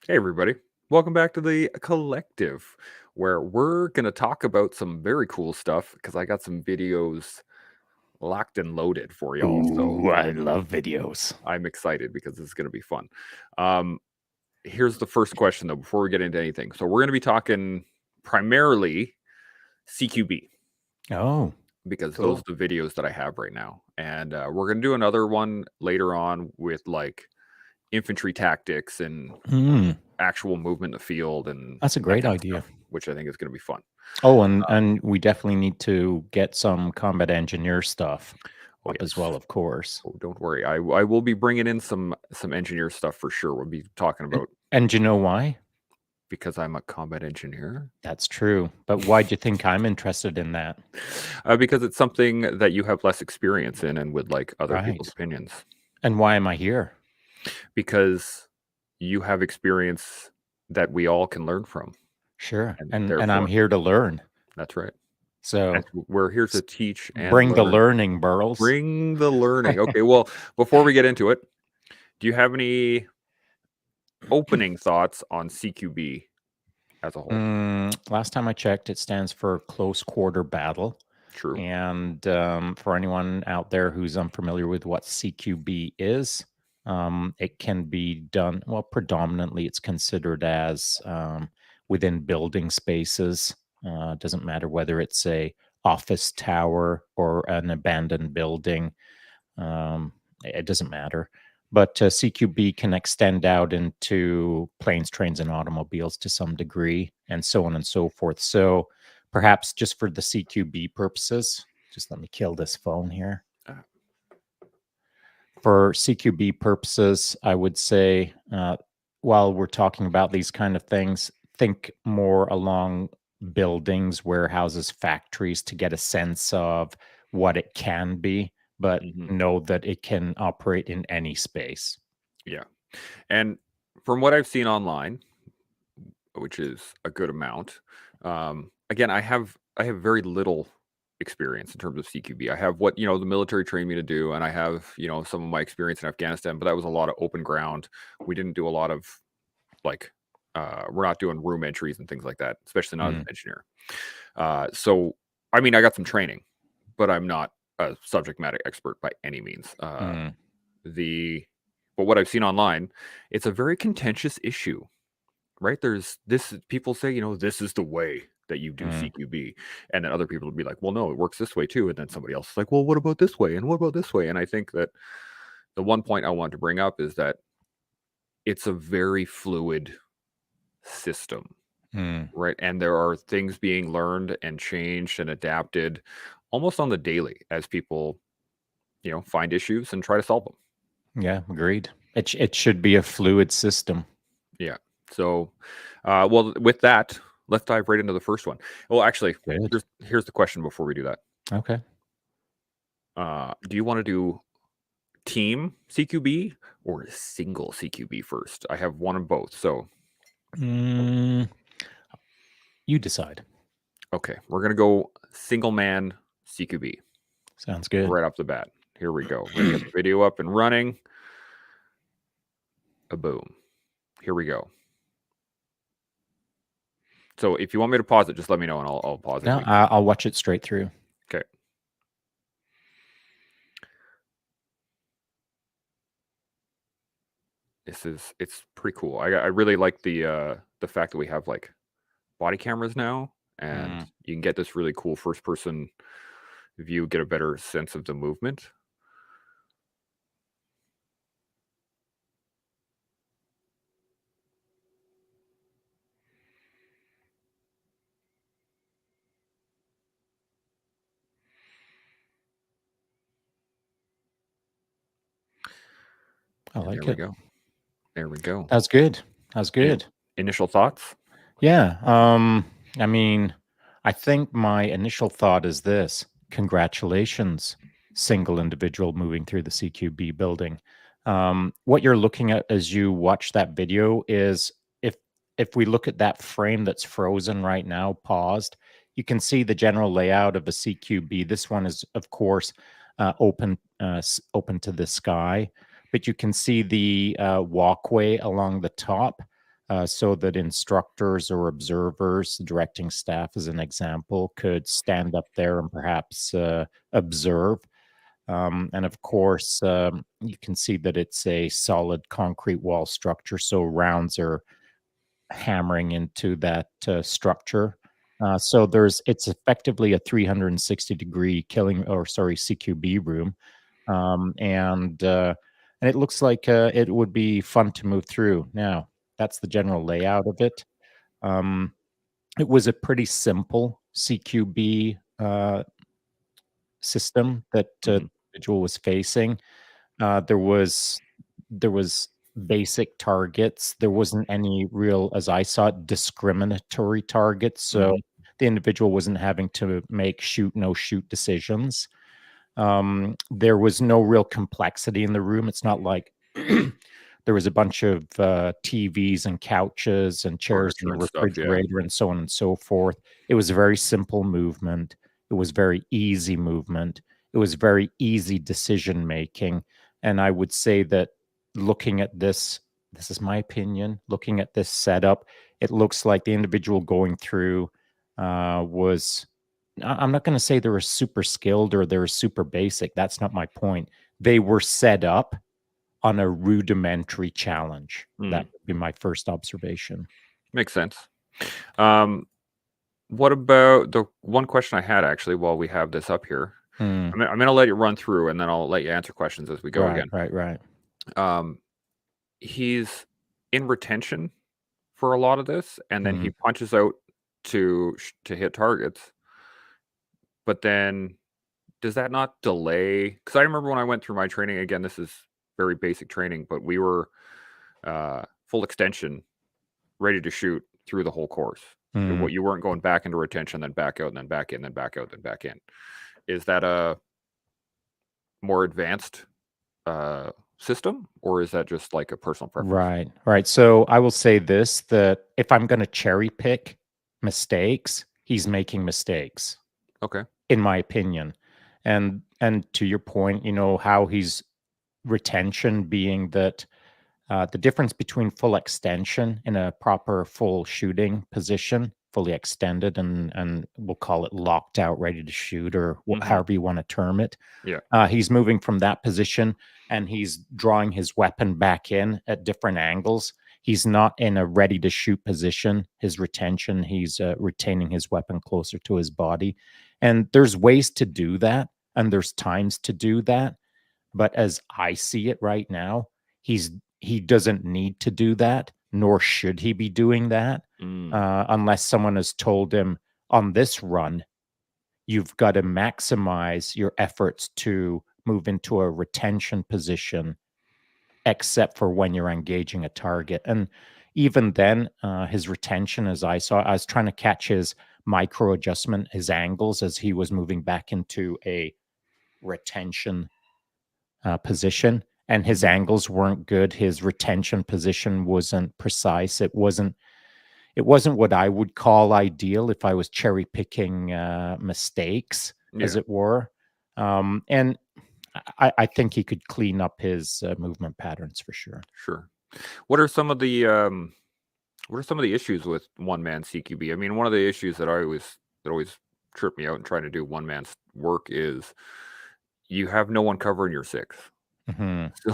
Hey, everybody. Welcome back to the collective, where we're going to talk about some very cool stuff because I got some videos locked and loaded for y'all. So Ooh, I love videos. I'm excited because this is going to be fun. Um, Here's the first question, though, before we get into anything. So we're going to be talking primarily CQB Oh, because those cool. are the videos that I have right now. And we're going to do another one later on with like infantry tactics and Mm, actual movement in the field and that's a that great kind of idea. stuff, which I think is going to be fun. Oh, and we definitely need to get some combat engineer stuff Oh up as yes. well, of course. Oh, don't worry. I will be bringing in some engineer stuff for sure. We'll be talking And, about and you know why? because I'm a combat engineer. That's true. But why do you think I'm interested in that? Because it's something that you have less experience in and would like other people's Right. opinions. And why am I here? Because you have experience that we all can learn from. Sure. And And I'm therefore, here to learn. that's right. So We're here to s- teach and bring the learn. learning, Burls. Bring the learning. Okay, well, before we get into it, do you have any opening thoughts on CQB as a whole? Last time I checked, it stands for close quarter battle. True. And for anyone out there who's unfamiliar with what CQB is, it can be done, well, predominantly it's considered as within building spaces. Doesn't matter whether it's a office tower or an abandoned building. It doesn't matter. But CQB can extend out into planes, trains, and automobiles to some degree, and so on and so forth. So perhaps just for the CQB purposes, just let me kill this phone here. Uh, For CQB purposes, I would say while we're talking about these kind of things, think more along buildings, warehouses, factories to get a sense of what it can be, but mhm. know that it can operate in any space. Yeah. And from what I've seen online, which is a good amount, again, I have very little experience in terms of CQB. I have what the military trained me to do, and I have some of my experience in Afghanistan, but that was a lot of open ground. We didn't do a lot of like we're not doing room entries and things like that, especially not as an Mm, engineer. So I mean, I got some training, but I'm not a subject matter expert by any means. mm, The But what I've seen online, it's a very contentious issue, right? There's this people say, this is the way that you do mm. CQB. And then other people will be like, well, no, it works this way too. And then somebody else is like, well, what about this way? And what about this way? And I think that the one point I want to bring up is that it's a very fluid system, Mm. right? And there are things being learned and changed and adapted almost on the daily as people, find issues and try to solve them. Yeah, agreed. It should be a fluid system. Yeah. So, well, with that, let's dive right into the first one. Well, actually, Good. here's the question before we do that. Okay. Do you want to do team CQB or single CQB first? I have one of both. So, Mm, you decide. okay, we're gonna go single man CQB Sounds good. right off the bat. Here we go. We're gonna get the video up and running. A boom. Here we go. So, if you want me to pause it, just let me know and I'll pause it. No, I'll watch it straight through. Okay. It's pretty cool. I really like the fact that we have like body cameras now, and Mm, you can get this really cool first person view, get a better sense of the movement. I And there like we it. go. There we go. That's good. That's Yeah. good. Initial thoughts? Yeah. I mean, I think my initial thought is this. Congratulations, single individual moving through the CQB building. What you're looking at as you watch that video is if we look at that frame that's frozen right now, paused, you can see the general layout of a CQB. This one is, of course, open to the sky, but you can see the walkway along the top. so that instructors or observers, directing staff as an example, could stand up there and perhaps observe. And of course, you can see that it's a solid concrete wall structure, so rounds are hammering into that structure. So it's effectively a 360-degree killing, or sorry, CQB room, and it looks like it would be fun to move through. Now, that's the general layout of it. Um, it was a pretty simple CQB system that the Mhm. individual was facing. There was basic targets. There wasn't any real, as I saw it, discriminatory targets. So Mhm. the individual wasn't having to make shoot, no shoot decisions. There was no real complexity in the room. It's not like there was a bunch of TVs and couches and chairs and Furniture a and stuff, yeah. refrigerator and so on and so forth. It was a very simple movement. It was very easy movement. It was very easy decision making. And I would say that looking at this is my opinion, looking at this setup, it looks like the individual going through was I'm not going to say they were super skilled or they were super basic. That's not my point. They were set up on a rudimentary challenge. That Mm, would be my first observation. makes sense. Um, what about the one question I had actually while we have this up here? Hmm. I'm gonna let you run through, and then I'll let you answer questions as we go Right, again. right, right. Um, he's in retention for a lot of this, and then Hmm. he punches out to hit targets. But then does that not delay? Because I remember when I went through my training, again, this is very basic training, but we were full extension, ready to shoot through the whole course. Hmm. What you weren't going back into retention, then back out, and then back in, then back out, then back in. Is that a more advanced uh, system, or is that just like a personal preference? Right, right. So I will say this, that if I'm going to cherry pick mistakes, he's making mistakes, Okay. in my opinion. And to your point, how he's retention being that the difference between full extension in a proper full shooting position, fully extended, and we'll call it locked out, ready to shoot, or Hmm. however you want to term it. Yeah. He's moving from that position and he's drawing his weapon back in at different angles. He's not in a ready to shoot position. His retention, he's retaining his weapon closer to his body. And there's ways to do that, and there's times to do that. But as I see it right now, he's he doesn't need to do that, nor should he be doing that, Mm. unless someone has told him on this run, you've got to maximize your efforts to move into a retention position, except for when you're engaging a target. And even then, his retention, as I saw, I was trying to catch his micro adjustment, his angles as he was moving back into a retention position, and his Hmm. angles weren't good. His retention position wasn't precise. It wasn't what I would call ideal if I was cherry picking mistakes, as Yeah. it were. And I think he could clean up his movement patterns for sure. Sure. What are some of the what are some of the issues with one man CQB? I mean, one of the issues that always trip me out in trying to do one man's work is you have no one covering your six. Mhm. So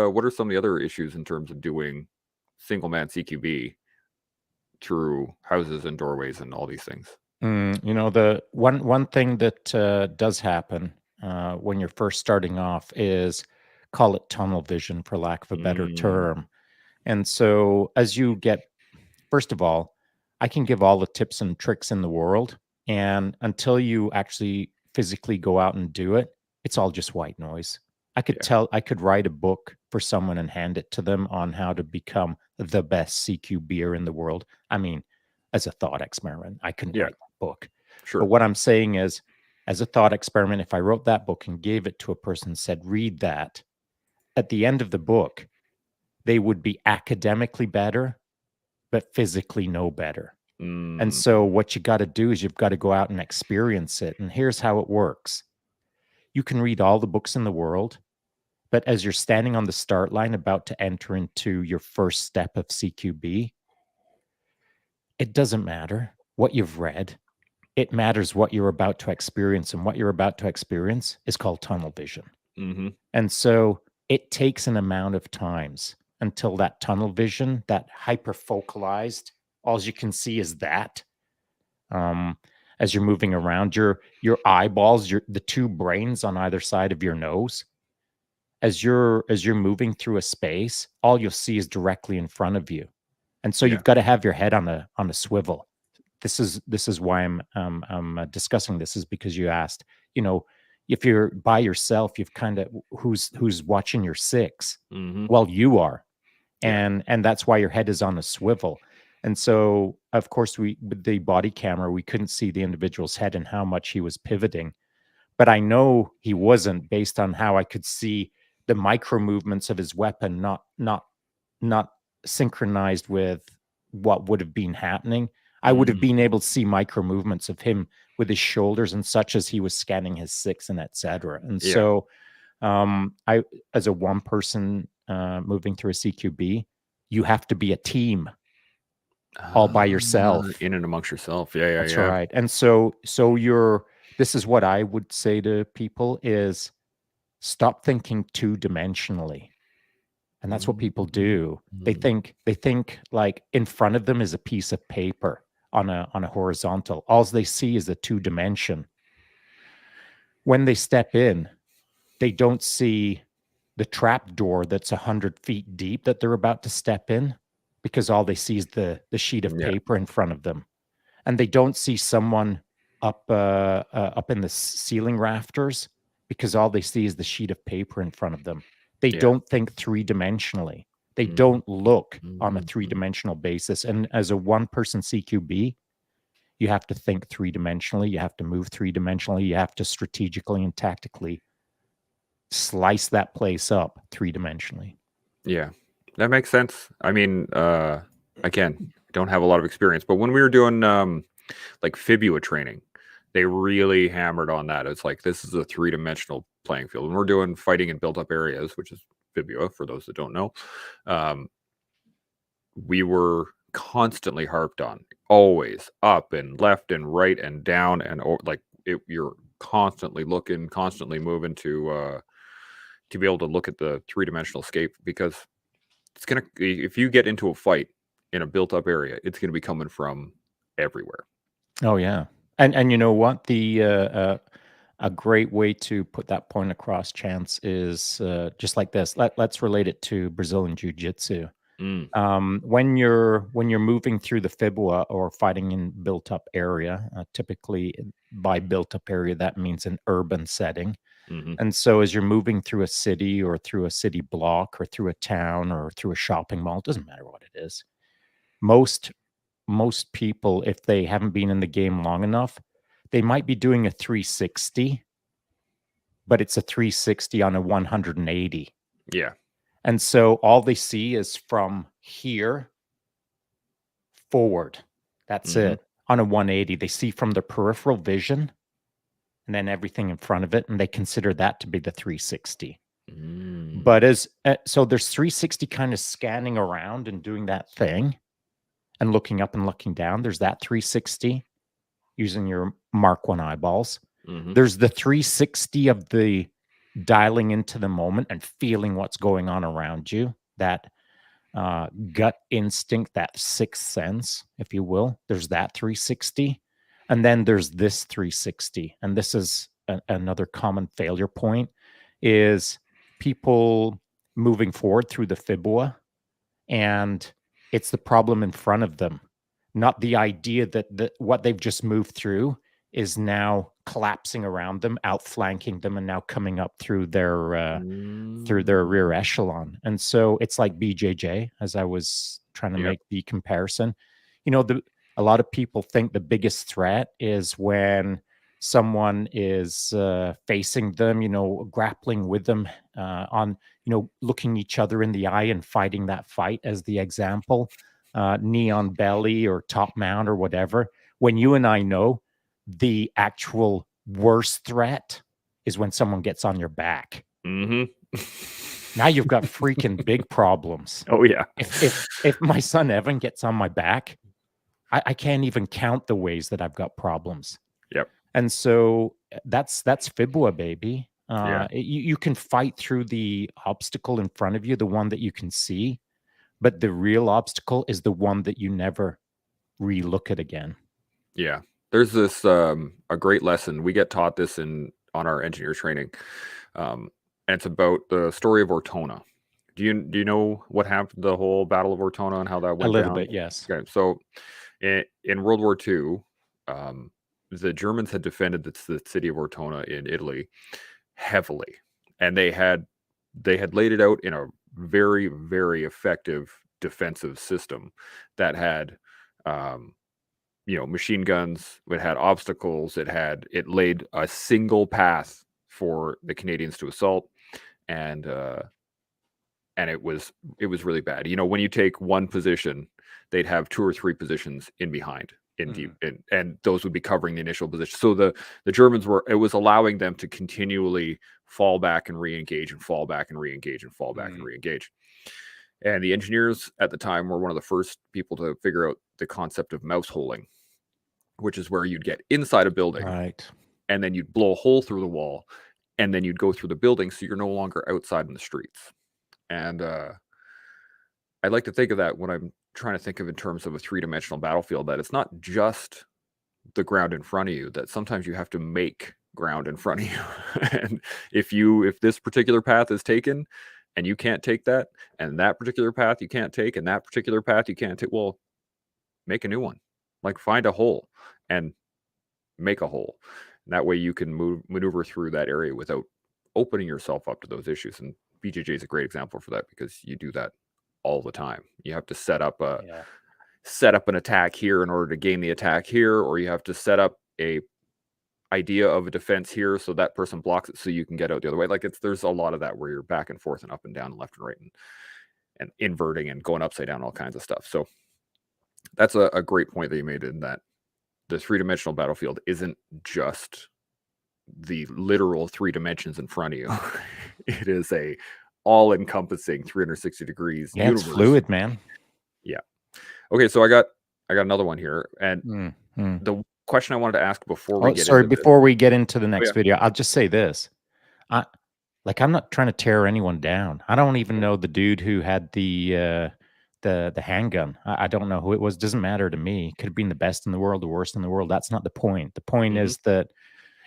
what are some of the other issues in terms of doing single man CQB through houses and doorways and all these things? The one thing that does happen when you're first starting off is, call it tunnel vision, for lack of a better Mm, term. And so, as you get first of all, I can give all the tips and tricks in the world, and until you actually physically go out and do it, it's all just white noise. yeah, I could write a book for someone and hand it to them on how to become the best CQBer in the world. I mean, as a thought experiment, I couldn't yeah, write that book. But sure. what I'm saying is, as a thought experiment, if I wrote that book and gave it to a person and said, read that, at the end of the book, they would be academically better, but physically no better. And Mm, so what you got to do is you've got to go out and experience it. And here's how it works. You can read all the books in the world, But as you're standing on the start line about to enter into your first step of CQB, it doesn't matter what you've read. It matters what you're about to experience. And what you're about to experience is called tunnel vision. Mm-hmm. And so it takes an amount of times until that tunnel vision, that hyper focalized, all you can see is that. As you're moving around, your eyeballs, the two brains on either side of your nose, as you're moving through a space, all you'll see is directly in front of you. And so Yeah. you've got to have your head on a swivel. This is why I'm discussing this, is because you asked, if you're by yourself, you've kind of, who's watching your six? Mm-hmm. Well, you are. Yeah. And that's why your head is on a swivel. And so, of course, with the body camera, we couldn't see the individual's head and how much he was pivoting. But I know he wasn't, based on how I could see the micro movements of his weapon, not synchronized with what would have been happening. I would have Mm. been able to see micro movements of him with his shoulders and such as he was scanning his six and etc. And Yeah. so, I, as a one person moving through a CQB, you have to be a team all by yourself. In and amongst yourself. Yeah. Yeah. That's Yeah. right. And so this is what I would say to people is, stop thinking two-dimensionally. And that's what people do. They Mm-hmm. think like in front of them is a piece of paper on a horizontal. All they see is a two-dimension. When they step in, they don't see the trap door that's 100 feet deep that they're about to step in, because all they see is the sheet of Yeah. paper in front of them. And they don't see someone up in the ceiling rafters, because all they see is the sheet of paper in front of them. They Yeah. don't think three-dimensionally. They Mm-hmm. don't look on a Mm-hmm. three-dimensional basis. And as a one-person CQB, you have to think three-dimensionally. You have to move three-dimensionally. You have to strategically and tactically slice that place up three-dimensionally. Yeah. That makes sense. I mean, again, I don't have a lot of experience, but when we were doing like fibula training, they really hammered on that. It's like, this is a three-dimensional playing field. When we're doing fighting in built-up areas, which is fibula for those that don't know, we were constantly harped on, always up and left and right and down, and you're constantly looking, constantly moving to be able to look at the three-dimensional scape, because it's gonna, if you get into a fight in a built-up area, it's gonna be coming from everywhere. Oh yeah, and you know what, a great way to put that point across, Chance, is just like this. Let's relate it to Brazilian Jiu-Jitsu. Mm, When you're moving through the fibula or fighting in built-up area, typically by built-up area that means an urban setting. hmm And so as you're moving through a city or through a city block or through a town or through a shopping mall, it doesn't matter what it is. Most people, if they haven't been in the game long enough, they might be doing a 360, but it's a 360 on a 180. Yeah. And so all they see is from here forward. That's hmm it. On a 180, they see from the peripheral vision and then everything in front of it, and they consider that to be the 360. Mm, But so there's 360 kind of scanning around and doing that thing and looking up and looking down. There's that 360 using your Mark 1 eyeballs. hmm There's the 360 of the dialing into the moment and feeling what's going on around you, that gut instinct, that sixth sense, if you will. There's that 360. And then there's this 360. And this is another common failure point, is people moving forward through the fibula, and it's the problem in front of them, not the idea that what they've just moved through is now collapsing around them, outflanking them, and now coming up through their rear mm, echelon. And so it's like BJJ, as I was trying to yep. make the comparison. You know, a lot of people think the biggest threat is when someone is facing them, grappling with them on, looking each other in the eye and fighting that fight, as the example, knee on belly or top mount or whatever. When you and I know the actual worst threat is when someone gets on your back. hmm Now you've got freaking big problems. Oh, yeah. If my son Evan gets on my back, I can't even count the ways that I've got problems. Yep. And so that's FIBWA, baby. Yeah. You can fight through the obstacle in front of you, the one that you can see, but the real obstacle is the one that you never relook at again. Yeah. There's this a great lesson. We get taught this on our engineer training. And it's about the story of Ortona. Do you know what happened, the whole Battle of Ortona and how that A went little down? bit, yes. Okay, so in World War II, the Germans had defended the city of Ortona in Italy heavily, and they had laid it out in a very, very effective defensive system that had machine guns, it had obstacles, it laid a single path for the Canadians to assault, and it was really bad. When you take one position, they'd have two or three positions in behind, in deep, Mm. and those would be covering the initial position. So the Germans it was allowing them to continually fall back and re-engage and fall back and re-engage and fall back and Mm. re-engage. And the engineers at the time were one of the first people to figure out the concept of mouse holing, which is where you'd get inside a building Right. and then you'd blow a hole through the wall and then you'd go through the building so you're no longer outside in the streets. And I like to think of that when I'm trying to think of in terms of a three-dimensional battlefield, that it's not just the ground in front of you, that sometimes you have to make ground in front of you. And if this particular path is taken and you can't take that, and that particular path you can't take, and that particular path you can't take, well, make a new one. Like, find a hole and make a hole. And that way you can maneuver through that area without opening yourself up to those issues. And BJJ is a great example for that, because you do that all the time. You have to Yeah. set up an attack here in order to gain the attack here, or you have to set up a idea of a defense here so that person blocks it so you can get out the other way. Like, there's a lot of that where you're back and forth and up and down and left and right, and inverting and going upside down, all kinds of stuff. So that's a great point that you made, in that the three-dimensional battlefield isn't just the literal three dimensions in front of you. It is a all-encompassing 360 degrees Yeah, it's universe. fluid, man. Yeah. Okay, so I got another one here, and Mm. the question I wanted to ask before we Oh, get sorry, into this. before we get into the Oh, next yeah. video, I'll just say this. I'm not trying to tear anyone down. I don't even know the dude who had the handgun. I don't know who it was. Doesn't matter to me. Could have been the best in the world, the worst in the world. That's not the point. The point Mhm. is that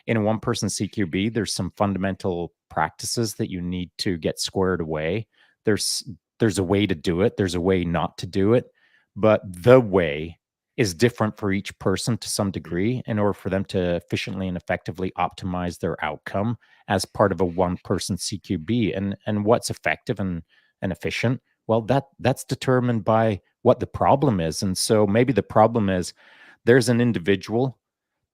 in a one-person CQB, there's some fundamental practices that you need to get squared away. There's there's a way to do it. There's a way not to do it, but the way is different for each person to some degree in order for them to efficiently and effectively optimize their outcome as part of a one-person CQB. And what's effective and efficient? Well, that's determined by what the problem is. And so maybe the problem is there's an individual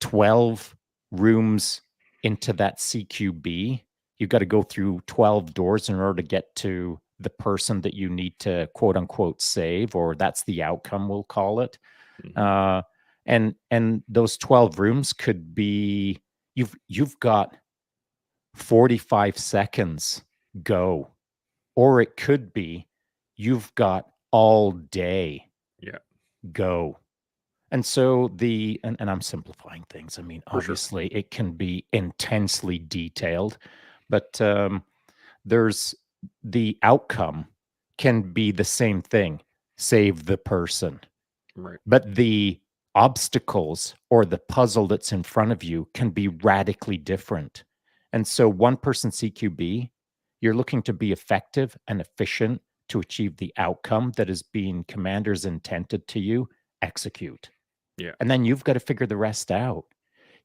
12 rooms into that CQB. You've got to go through 12 doors in order to get to the person that you need to quote unquote save, or that's the outcome, we'll call it. Mhm. Uh, and those 12 rooms could be you've got 45 seconds go, or it could be you've got all day Yeah, go. And so and I'm simplifying things. I mean, for sure. obviously it can be intensely detailed, but there's the outcome can be the same thing, save the person. Right. But the obstacles or the puzzle that's in front of you can be radically different. And so one person CQB, you're looking to be effective and efficient to achieve the outcome that is being commander's intended to you execute. Yeah. And then you've got to figure the rest out.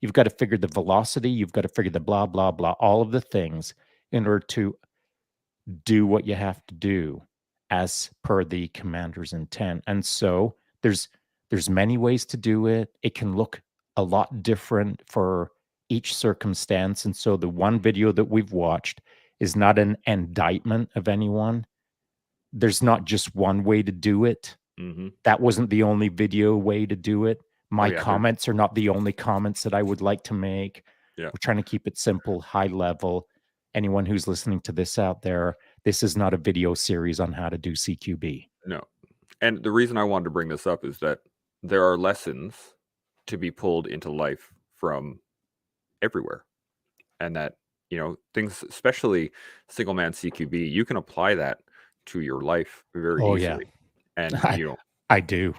You've got to figure the velocity, you've got to figure the blah, blah, blah, all of the things in order to do what you have to do as per the commander's intent. And so there's many ways to do it. It can look a lot different for each circumstance. And so the one video that we've watched is not an indictment of anyone. There's not just one way to do it. Mhm. That wasn't the only video way to do it. Oh, My yeah, there's comments are not the only comments that I would like to make. yeah. We're trying to keep it simple, high level, anyone who's listening to this out there, this is not a video series on how to do CQB. No. And the reason I wanted to bring this up is that there are lessons to be pulled into life from everywhere. And that, things, especially single man CQB, you can apply that to your life very Oh yeah, easily. And, I do.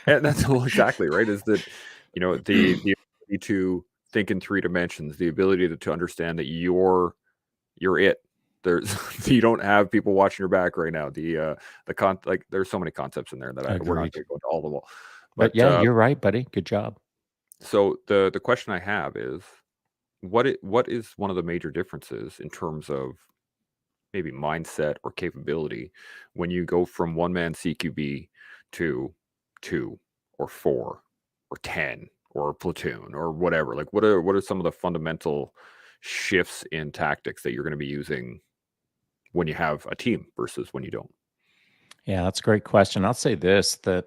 and that's well, exactly right. Is that, the ability to think in three dimensions, the ability to understand that you're it. There's you don't have people watching your back right now. Like there's so many concepts in there that we're not Agreed. going to go into all of them all. But But yeah, you're right, buddy. Good job. so the question I have is, what is one of the major differences in terms of maybe mindset or capability when you go from one man CQB to 2 or 4 or 10 or platoon or whatever? Like what are some of the fundamental shifts in tactics that you're going to be using when you have a team versus when you don't? Yeah, that's a great question. I'll say this, that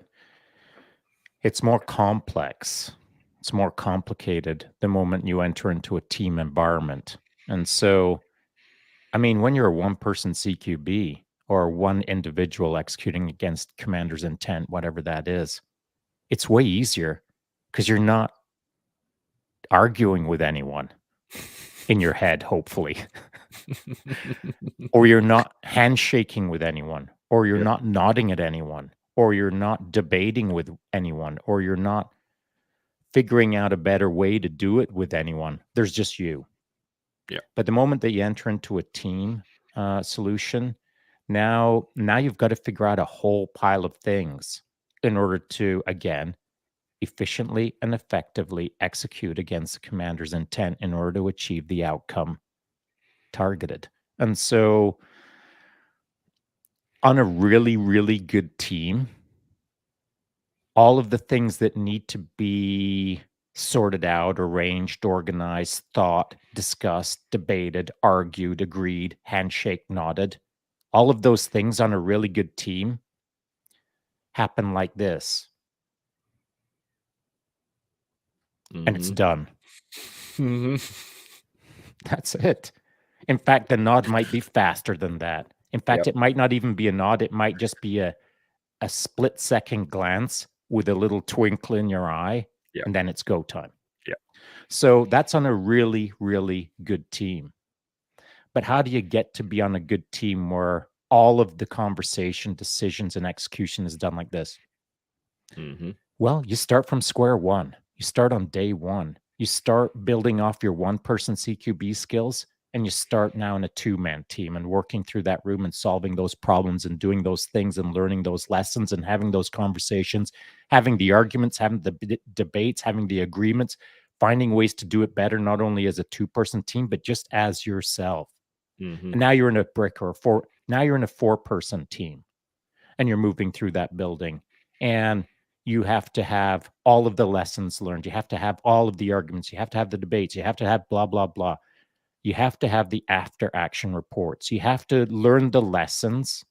it's more complex. It's more complicated the moment you enter into a team environment. And so, I mean, when you're a one person CQB or one individual executing against commander's intent, whatever that is, it's way easier because you're not arguing with anyone in your head, hopefully, or you're not handshaking with anyone, or you're Yep. not nodding at anyone, or you're not debating with anyone, or you're not figuring out a better way to do it with anyone. There's just you. Yeah. But the moment that you enter into a team solution, now you've got to figure out a whole pile of things in order to, again, efficiently and effectively execute against the commander's intent in order to achieve the outcome targeted. And so, on a really, really good team, all of the things that need to be sorted out, arranged, organized, thought, discussed, debated, argued, agreed, handshake, nodded, all of those things on a really good team happen like this. And it's Mm-hmm. done. Mm-hmm. That's it. In fact, the nod might be faster than that. In fact, Yep. it might not even be a nod. It might just be a split second glance with a little twinkle in your eye, Yep. and then it's go time. Yep. So that's on a really, really good team. But how do you get to be on a good team where all of the conversation, decisions, and execution is done like this? Mm-hmm. Well, you start from square one. You start on day one. You start building off your one person CQB skills, and you start now in a two-man team and working through that room and solving those problems and doing those things and learning those lessons and having those conversations, having the arguments, having the debates, having the agreements, finding ways to do it better, not only as a two-person team, but just as yourself. Mm-hmm. And now you're in a brick or a four, now you're in a four-person team and you're moving through that building. And you have to have all of the lessons learned. You have to have all of the arguments. You have to have the debates. You have to have blah, blah, blah. You have to have the after action reports. You have to learn the lessons,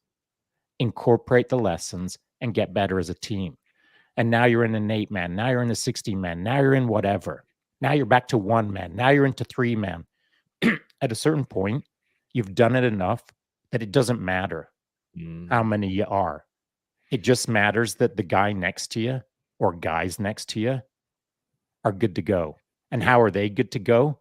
incorporate the lessons, and get better as a team. And now you're in an 8-man. Now you're in a 16-man. Now you're in whatever. Now you're back to 1-man. Now you're into 3-man. At a certain point, you've done it enough that it doesn't matter how many you are. It just matters that the guy next to you or guys next to you are good to go. And Yeah. how are they good to go?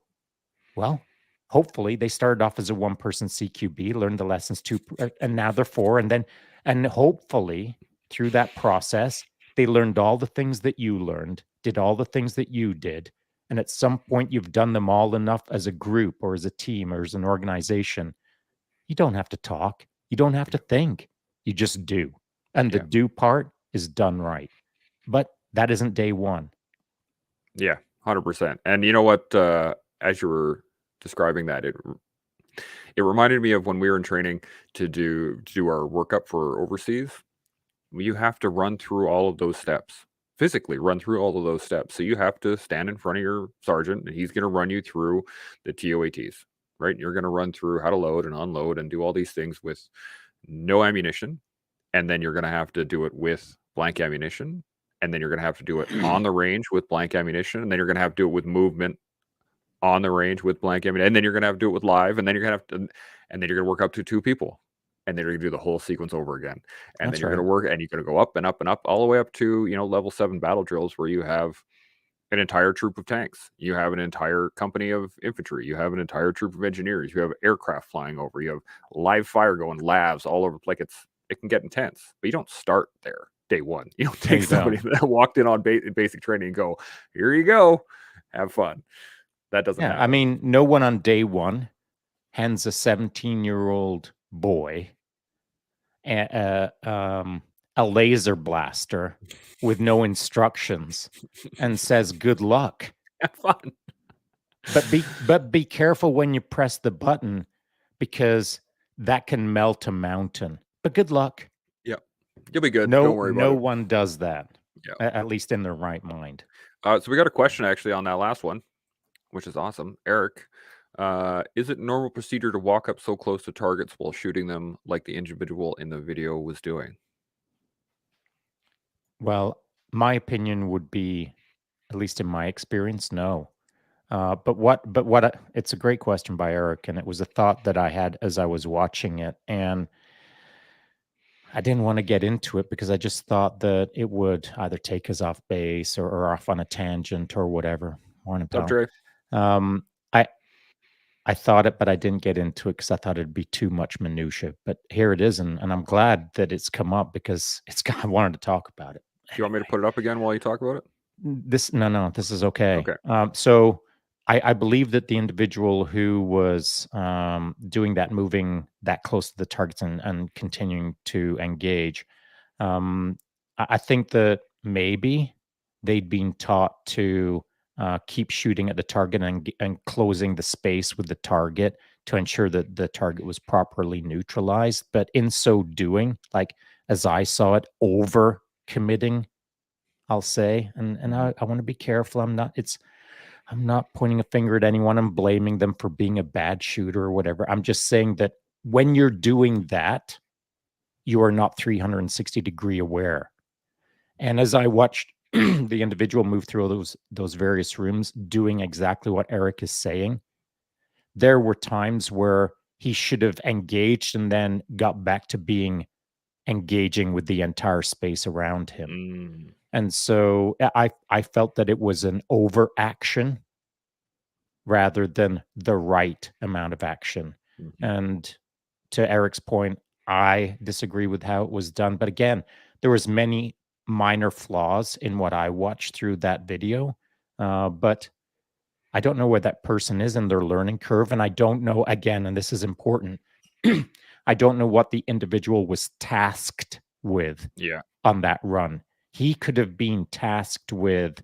Well, hopefully they started off as a one person CQB, learned the lessons two, and now they're four. And hopefully through that process, they learned all the things that you learned, did all the things that you did. And at some point, you've done them all enough as a group or as a team or as an organization. You don't have to talk. You don't have to think. You just do. And the Yeah. do part is done right. But that isn't day one. Yeah. 100%. And you know what? As you were describing that, it reminded me of when we were in training to do our workup for overseas. You have to run through all of those steps, physically run through all of those steps. So you have to stand in front of your sergeant, and he's going to run you through the TOATs, right? You're going to run through how to load and unload and do all these things with no ammunition, and then you're going to have to do it with blank ammunition, and then you're going to have to do it on the range with blank ammunition, and then you're going to have to do it with movement on the range with blank ammunition, and then you're gonna have to do it with live, and then you're gonna have to, and then you're gonna work up to 2 people, and then you're gonna do the whole sequence over again, and then That's you're gonna right. work, and you're gonna go up and up and up all the way up to, level 7 battle drills where you have an entire troop of tanks, you have an entire company of infantry, you have an entire troop of engineers, you have aircraft flying over, you have live fire going, labs all over. Like it can get intense, but you don't start there day one. You don't No, take you somebody don't. that walked in on basic training and go, here you go, have fun. That doesn't Yeah, I happen. mean, no one on day one hands a 17-year-old boy a laser blaster with no instructions and says, "Good luck." Have fun. But be careful when you press the button because that can melt a mountain. But good luck. Yep. You'll be good. Don't No, worry about no it. one does that, Yeah. at least in their right mind. So we got a question actually on that last one, which is awesome. Eric, is it normal procedure to walk up so close to targets while shooting them like the individual in the video was doing? Well, my opinion would be, at least in my experience, no. It's a great question by Eric, and it was a thought that I had as I was watching it, and I didn't want to get into it because I just thought that it would either take us off base or off on a tangent or whatever. Morning, Up, pal. Dre. Um, I I thought it, but I didn't get into it because I thought it'd be too much minutia. But here it is, and I'm glad that it's come up because it's I wanted to talk about it Do you want me to anyway. put it up again while you talk about it? This no, this is okay. Okay. So I believe that the individual who was doing that, moving that close to the targets and continuing to engage, I think that maybe they'd been taught to keep shooting at the target and closing the space with the target to ensure that the target was properly neutralized. But in so doing, like as I saw it, over committing, I'll say, and Mhm. I want to be careful. I'm not pointing a finger at anyone. I'm blaming them for being a bad shooter or whatever. I'm just saying that when you're doing that, you are not 360-degree aware. And as I watched the individual move through those various rooms, doing exactly what Eric is saying, there were times where he should have engaged and then got back to being engaging with the entire space around him. Mm. And so I felt that it was an overaction rather than the right amount of action. Mhm. And to Eric's point, I disagree with how it was done. But again, there was many minor flaws in what I watched through that video. But I don't know where that person is in their learning curve. And I don't know, again, and this is important, I don't know what the individual was tasked with Yeah. on that run. He could have been tasked with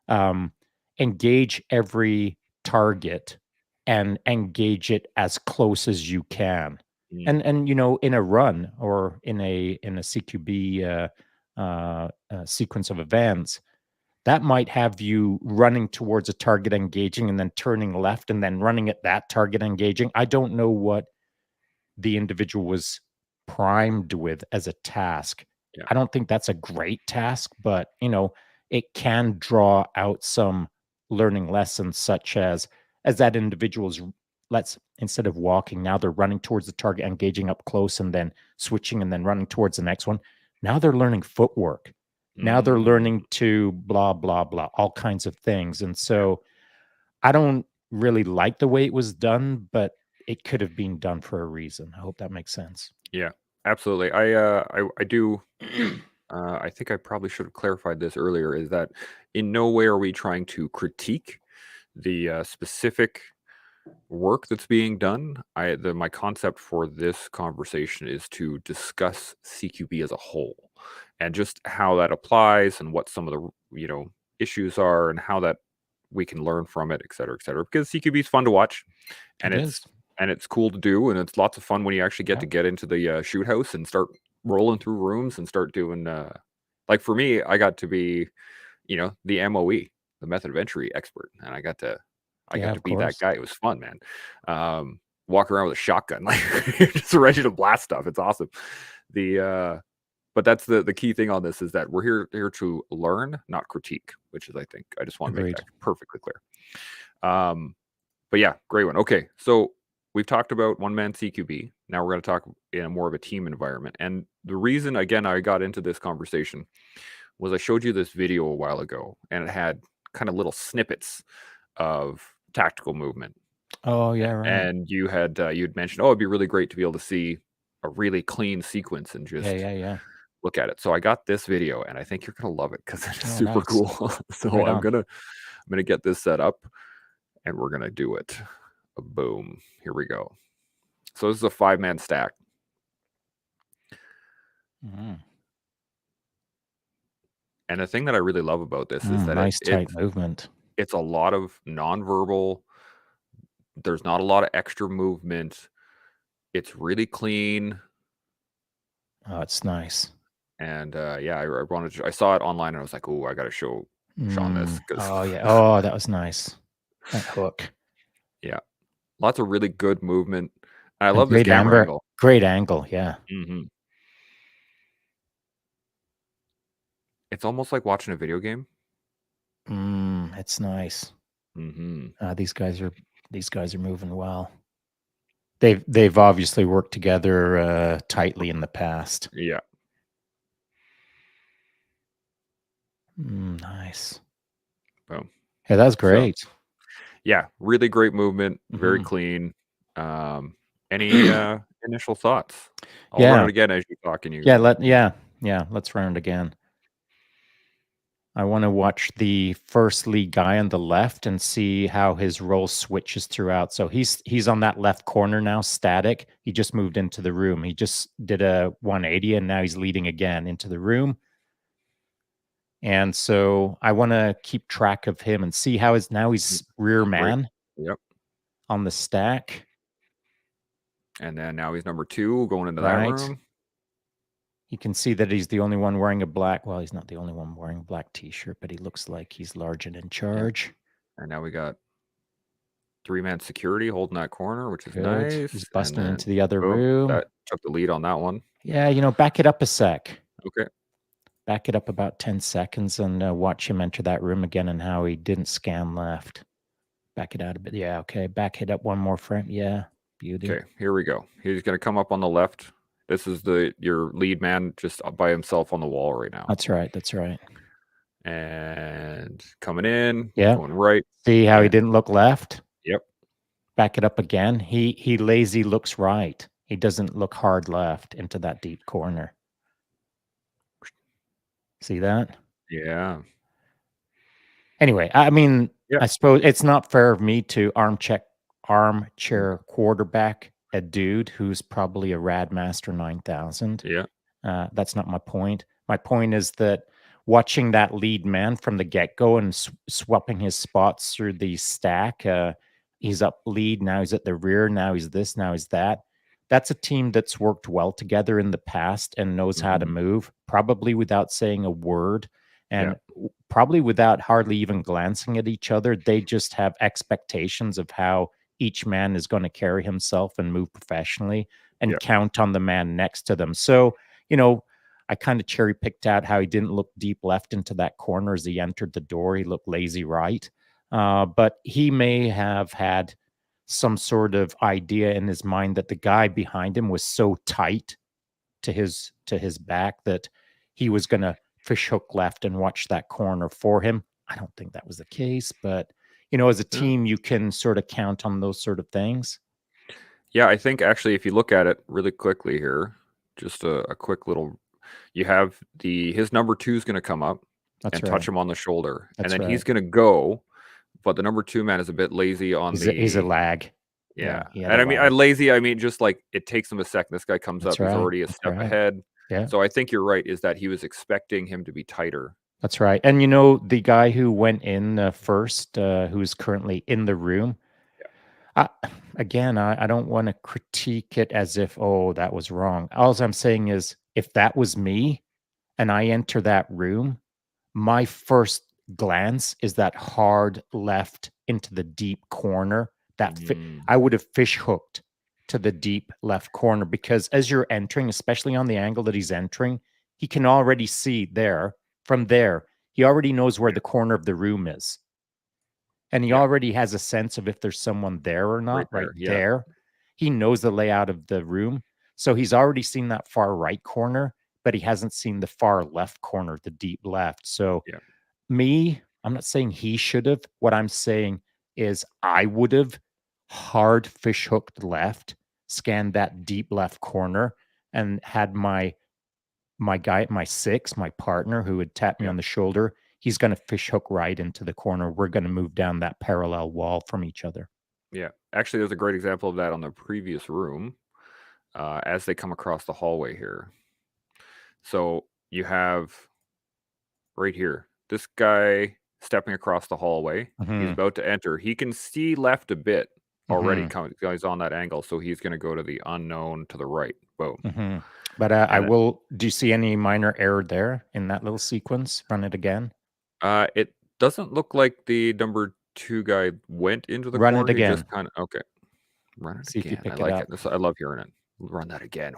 um, engage every target and engage it as close as you can. Mm. And in a run or in a CQB sequence of events, that might have you running towards a target engaging and then turning left and then running at that target engaging. I don't know what the individual was primed with as a task. Yeah. I don't think that's a great task, but it can draw out some learning lessons such as that individual's let's instead of walking, now they're running towards the target, engaging up close and then switching and then running towards the next one. Now they're learning footwork. Now they're Mm. learning to blah blah blah, all kinds of things. And Yeah. so I don't really like the way it was done, but it could have been done for a reason. I hope that makes sense. Yeah. Absolutely. I do. I think I probably should have clarified this earlier. Is that in no way are we trying to critique the specific work that's being done. My concept for this conversation is to discuss CQB as a whole and just how that applies and what some of the issues are and how that we can learn from it, et cetera, et cetera. Because CQB is fun to watch and It is. it's cool to do and it's lots of fun when you actually get Yeah. to get into the shoot house and start rolling through rooms and start doing like for me, I got to be the MOE, the method of entry expert, and I Yeah, got to of be that course. guy. It was fun, man. Walk around with a shotgun, like just ready to blast stuff. It's awesome. The but that's the key thing on this is that we're here to learn, not critique, which is I think I just want to make that Agreed. perfectly clear. Um, But yeah, great one. Okay, so we've talked about one-man CQB. Now we're going to talk in a more of a team environment. And the reason, again, I got into this conversation was I showed you this video a while ago, and it had kind of little snippets of tactical movement. Oh, yeah, right. And you'd mentioned, oh, it'd be really great to be able to see a really clean sequence and Yeah, just yeah, yeah. look at it. So I got this video, and I think you're gonna love it because it's Oh, super nice. cool. So Right on. I'm gonna get this set up, and we're gonna do it. Boom. Here we go. So this is a 5-man stack. Mm. And the thing that I really love about this is that Nice tight movement. it's a lot of nonverbal. There's not a lot of extra movement. It's really clean. Oh, it's nice. And yeah, I saw it online and I was like, oh, I got to show Shaun this because Oh, yeah. Oh, that was nice. That hook. yeah, lots of really good movement. And I And love this camera angle. great angle, yeah. Hmm. It's almost like watching a video game. It's nice. Hmm. These guys are moving well. They've obviously worked together tightly in the past. Yeah. Nice. Boom. Yeah, that's So great. yeah, really great movement, very Mhm. clean. Any initial thoughts? I'll run Yeah. it again as you talk, and Yeah, you. yeah, let's run it again. I wanna watch the first lead guy on the left and see how his role switches throughout. So he's on that left corner now, static. He just moved into the room. He just did a 180, and now he's leading again into the room. And so I wanna keep track of him and see how he's rear Right. man Yep. on the stack, And then now he's number 2 going into that right? room. You can see that he's the only one wearing a black, well, he's not the only one wearing a black t-shirt, but he looks like he's large and in Yeah. charge. And now we got 3-man security holding that corner, which is Good. He's nice. And busting then into the other boom, room. that took the lead on that one. Yeah, back it up a sec. Okay. Back it up about 10 seconds and watch him enter that room again and how he didn't scan left. Back it out a bit. Yeah, okay. Back it up one more frame. Yeah, beauty. Okay, here we go. He's going to come up on the left. This is your lead man just by himself on the wall right now. That's right. That's right. And coming in, Yeah. going right. See how he And didn't look left? yep. Back it up again. He lazy looks right. He doesn't look hard left into that deep corner. See that? Yeah. Anyway, I mean, Yeah. I suppose it's not fair of me to armchair quarterback a dude who's probably a Radmaster 9000. Yeah. That's not my point. My point is that watching that lead man from the get-go and swapping his spots through the stack, he's up lead, now he's at the rear, now he's this, now he's that. That's a team that's worked well together in the past and knows how to Mhm. move, probably without saying a word Yeah. and probably without hardly even glancing at each other. They just have expectations of how each man is going to carry himself and move professionally and Yeah. count on the man next to them. So, you know, I kind of cherry picked out how he didn't look deep left into that corner as he entered the door. He looked lazy right. But he may have had some sort of idea in his mind that the guy behind him was so tight to his back that he was going to fish hook left and watch that corner for him. I don't think that was the case, but as a Yeah. team, you can sort of count on those sort of things. Yeah, I think actually if you look at it really quickly here, just a quick little you have his number 2 is gonna come up That's and touch right. him on the shoulder, and That's then he's right. gonna go, but the number 2 man is a bit lazy on He's a the lag. yeah, Yeah, he had a and I mean, I lag. lazy, I mean, just like it takes him a second. This guy comes That's up, he's right. already a That's step right. ahead. Yeah, So I think you're right, is that he was expecting him to be tighter. that's right. And the guy who went in first, who's currently in the room. I, again, I don't want to critique it as if, oh, that was wrong. All I'm saying is, if that was me and I enter that room, my first glance is that hard left into the deep corner. Mhm. I would have fish hooked to the deep left corner because as you're entering, especially on the angle that he's entering, he can already see there from there. He already knows where the corner of the room is. and he Yeah. already has a sense of if there's someone there or Right not, right there. Yeah. there. He knows the layout of the room. So he's already seen that far right corner, but he hasn't seen the far left corner, the deep left. So Yeah. I'm not saying he should have. What I'm saying is I would have hard fish hooked left, scanned that deep left corner, and had my guy, my six, my partner who would tap me Yeah. on the shoulder. He's going to fish hook right into the corner. We're going to move down that parallel wall from each other. Yeah. Actually, there's a great example of that on the previous room as they come across the hallway here. So you have right here this guy stepping across the hallway. He's Hmm. about to enter. He can see left a bit already. Hmm. He's on that angle, so he's going to go to the unknown to the right. Boom. Hmm. But I And will. Do you see any minor error there in that little sequence? Run it again. it doesn't look like the number 2 guy went into the Run it corner. He again. just kind of okay. Run it See if you again. I pick it like it. up. I love hearing it. Run that again.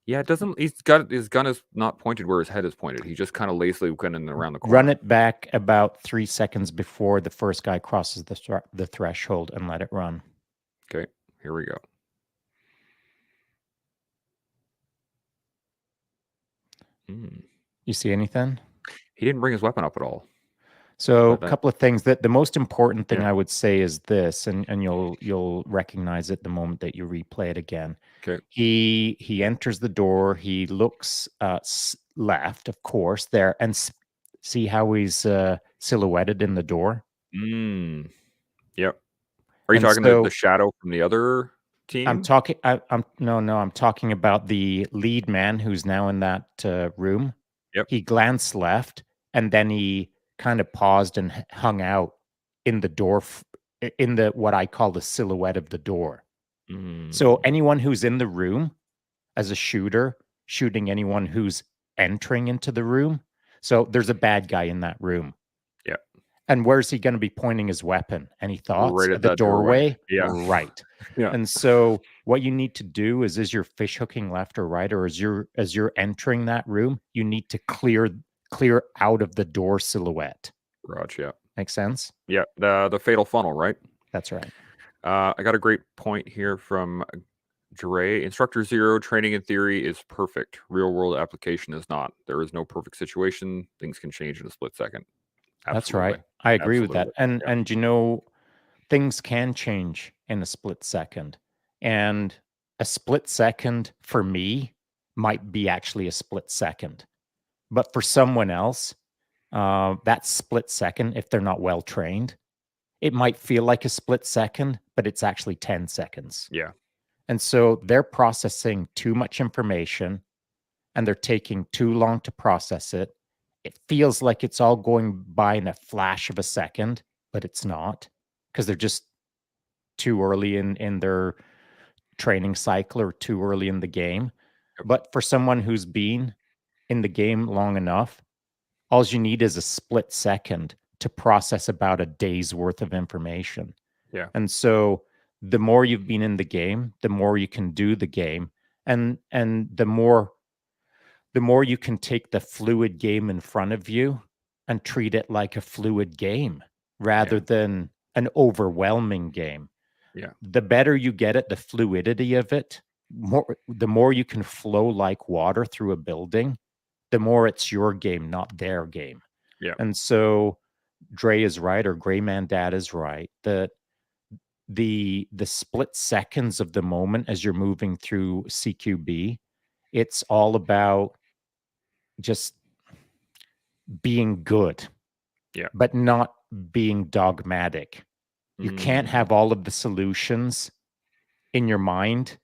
Yeah, it doesn't. He's got his gun is not pointed where his head is pointed. He just kind of lazily went in around the Run corner. it back about 3 seconds before the first guy crosses the threshold and let it run. Okay, here we go. Mm. You see anything? He didn't bring his weapon up at all. So a But that, couple of things that the most important thing yeah. I would say is this, and you'll recognize it the moment that you replay it again. Okay. He enters the door. He looks left, of course, there, and see how he's silhouetted in the door. Mm. Yep. Are you And talking the so shadow from the other I'm team? talking. I'm no. I'm talking about the lead man who's now in that room. Yep. He glanced left, and then he kind of paused and hung out in the door, in the what I call the silhouette of the door. So Mm. anyone who's in the room as a shooter, shooting anyone who's entering into the room. So there's a bad guy in that room. Yep. And where's he going to be pointing his weapon? Any thoughts? Right at At the that doorway. doorway? Yeah. Right. Yeah. And so what you need to do is you're fish hooking left or right, or as you're entering that room, you need to clear out of the door silhouette. Raj, yeah. Make sense? Yeah. The fatal funnel, right? That's right. I got a great point here from Dre. Instructor Zero training in theory is perfect. Real world application is not. There is no perfect situation. Things can change in a split second. That's Absolutely. right. I agree with that. Absolutely. And Yeah. and things can change in a split second. And a split second for me might be actually a split second. But for someone else, that split second, if they're not well trained, it might feel like a split second, but it's actually 10 seconds. Yeah. And so they're processing too much information and they're taking too long to process it. It feels like it's all going by in a flash of a second, but it's not because they're just too early in their training cycle or too early in the game. Yep. But for someone who's been in the game long enough, all you need is a split second to process about a day's worth of information. Yeah. And so the more you've been in the game, the more you can do the game, and the more you can take the fluid game in front of you and treat it like a fluid game rather Yeah. than an overwhelming game. Yeah. The better you get at the fluidity of it, the more you can flow like water through a building, the more it's your game, not their game. Yeah. And so Dre is right, or Gray Man Dad is right, that the split seconds of the moment as you're moving through CQB, it's all about just being good, Yeah. but not being dogmatic. You can't Mm. have all of the solutions in your mind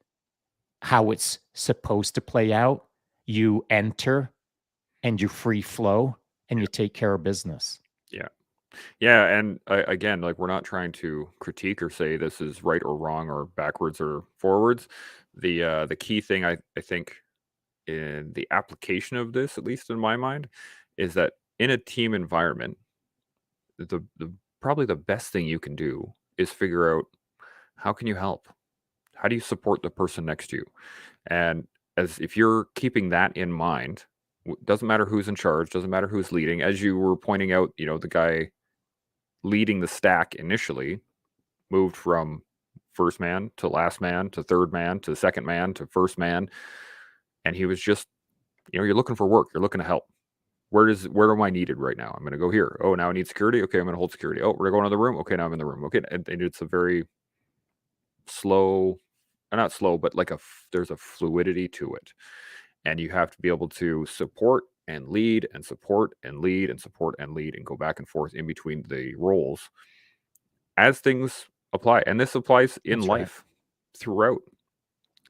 how it's supposed to play out. You enter and you free flow and Yeah. you take care of business. Yeah. Yeah. And again, like we're not trying to critique or say this is right or wrong or backwards or forwards. The key thing I think in the application of this, at least in my mind, is that in a team environment, the probably the best thing you can do is figure out how can you help? How do you support the person next to you? And as if you're keeping that in mind, doesn't matter who's in charge, doesn't matter who's leading. As you were pointing out, the guy leading the stack initially, moved from first man to last man to third man to second man to first man, and he was just, you're looking for work, you're looking to help. Where am I needed right now? I'm going to go here. Oh, now I need security. Okay, I'm going to hold security. Oh, we're going to the room. Okay, now I'm in the room. Okay, and it's a very slow, not slow, but like there's a fluidity to it, and you have to be able to support and lead and support and lead and support and lead and go back and forth in between the roles as things apply. And this applies in That's right. life throughout.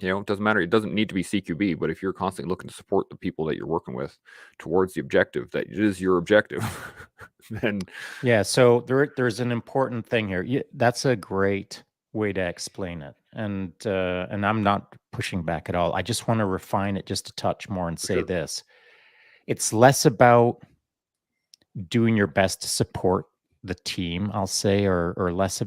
It doesn't matter. It doesn't need to be CQB, but if you're constantly looking to support the people that you're working with towards the objective that it is your objective, then Yeah, so there's an important thing here. That's a great way to explain it, and I'm not pushing back at all. I just want to refine it just a touch more and for say sure. this: it's less about doing your best to support the team, I'll say, or less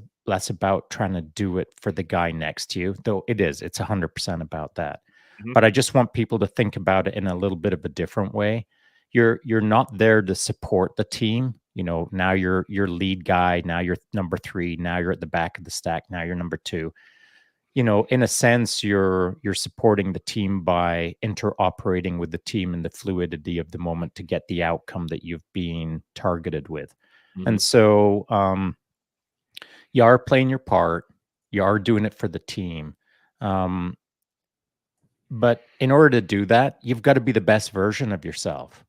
about trying to do it for the guy next to you, though it's 100% about that. Mhm. But I just want people to think about it in a little bit of a different way. You're not there to support the team. Now you're lead guy, now you're number 3, now you're at the back of the stack, now you're number 2. In a sense, you're supporting the team by interoperating with the team in the fluidity of the moment to get the outcome that you've been targeted with. And Mhm. so you are playing your part, you are doing it for the team. But in order to do that, you've got to be the best version of yourself.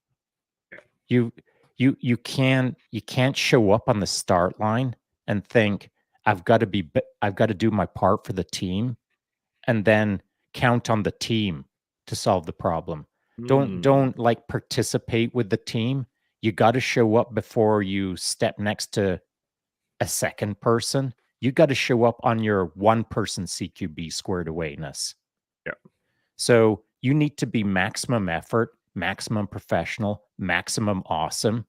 Yeah. You you can't show up on the start line and think I've got to do my part for the team and then count on the team to solve the problem. Don't Mm. don't like participate with the team. You got to show up before you step next to a second person. You got to show up on your one person CQB squared awayness. Yeah. So you need to be maximum effort, maximum professional, maximum awesome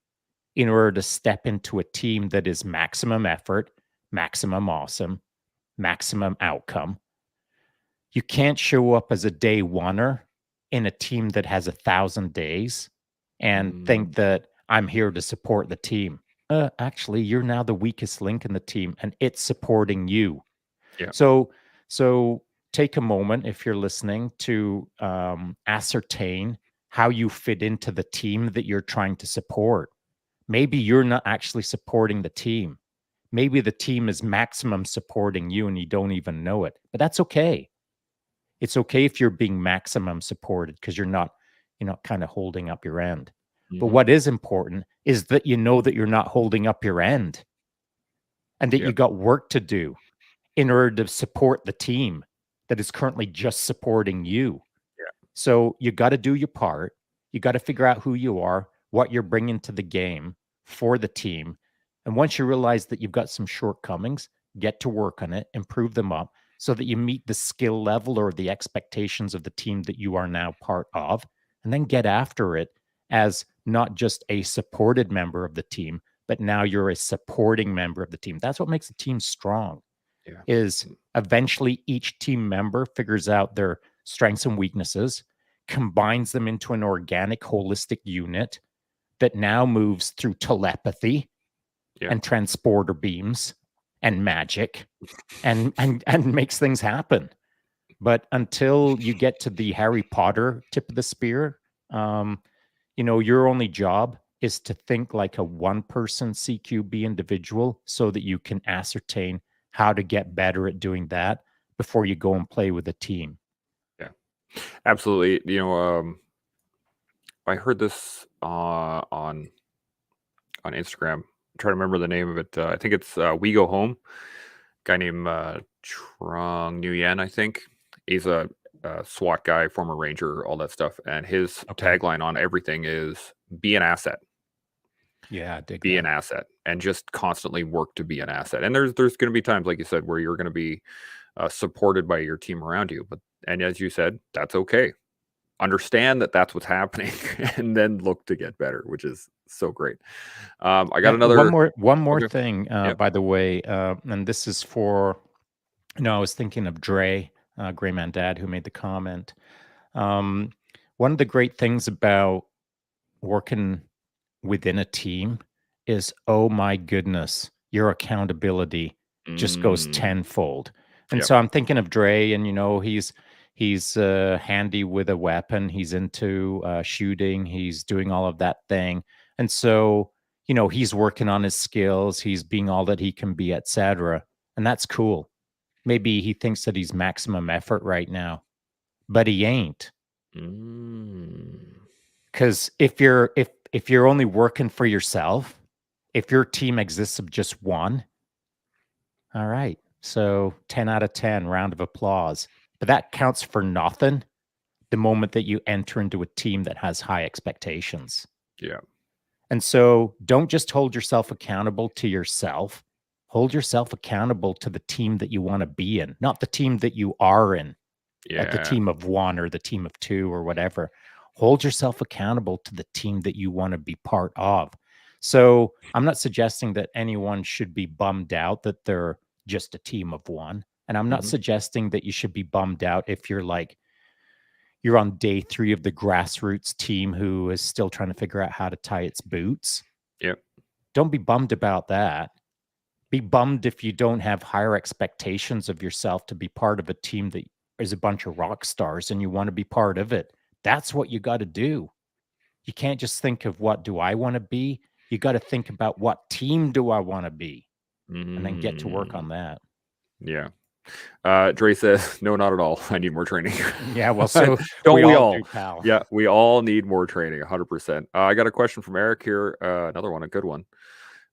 in order to step into a team that is maximum effort, maximum awesome, maximum outcome. You can't show up as a day oneer in a team that has 1,000 days and think Mm. that I'm here to support the team. Actually, you're now the weakest link in the team and it's supporting you. Yeah. So take a moment if you're listening to ascertain how you fit into the team that you're trying to support. Maybe you're not actually supporting the team. Maybe the team is maximum supporting you and you don't even know it, but that's okay. It's okay if you're being maximum supported because you're not kind of holding up your end. But Mhm. what is important is that you know that you're not holding up your end and that Yeah. you got work to do in order to support the team that is currently just supporting you. Yeah. So you got to do your part. You got to figure out who you are, what you're bringing to the game for the team. And once you realize that you've got some shortcomings, get to work on it, improve them up so that you meet the skill level or the expectations of the team that you are now part of. And then get after it as not just a supported member of the team, but now you're a supporting member of the team. That's what makes the team strong Yeah. is Mm. eventually each team member figures out their strengths and weaknesses, combines them into an organic, holistic unit that now moves through telepathy Yeah. and transporter beams and magic and makes things happen. But until you get to the Harry Potter tip of the spear, um, your only job is to think like a one person CQB individual so that you can ascertain how to get better at doing that before you go and play with a team. Yeah. Absolutely. I heard this on Instagram. I'm trying to remember the name of it. I think it's We Go Home. Guy named Trong Nguyen, I think. He's a SWAT guy, former Ranger, all that stuff. And his Okay. tagline on everything is be an asset, Yeah, I dig be an that. asset, and just constantly work to be an asset. And there's going to be times, like you said, where you're going to be supported by your team around you. And as you said, that's okay. Understand that that's what's happening, and then look to get better, which is so great. I got Yeah, one another. more one more Okay. thing, Yep. by the way, and this is for I was thinking of Dre, Gray Man Dad, who made the comment. Um, One of the great things about working within a team is, oh my goodness, your accountability just goes Mm. tenfold. And Yep. so I'm thinking of Dre, and he's handy with a weapon. He's into shooting. He's doing all of that thing, and so he's working on his skills. He's being all that he can be, etc. And that's cool. Maybe he thinks that he's maximum effort right now, but he ain't. Mm. Because if you're only working for yourself, if your team exists of just one, all right. So 10 out of 10, round of applause. But that counts for nothing the moment that you enter into a team that has high expectations. Yeah. And so don't just hold yourself accountable to yourself. Hold yourself accountable to the team that you want to be in, not the team that you are in, the Yeah. team of one or the team of two or whatever. Hold yourself accountable to the team that you want to be part of. So I'm not suggesting that anyone should be bummed out that they're just a team of one. And I'm not Mhm. suggesting that you should be bummed out if you're on day 3 of the grassroots team who is still trying to figure out how to tie its boots. Yep. Don't be bummed about that. Be bummed if you don't have higher expectations of yourself to be part of a team that is a bunch of rock stars and you want to be part of it. That's what you got to do. You can't just think of what do I want to be? You got to think about what team do I want to be and then get to work on Mm. that. Yeah. Dre says, no, not at all. I need more training. Yeah, well, so Don't we we all all? do, pal. Yeah, we all need more training, 100%. I got a question from Eric here. Another one, a good one.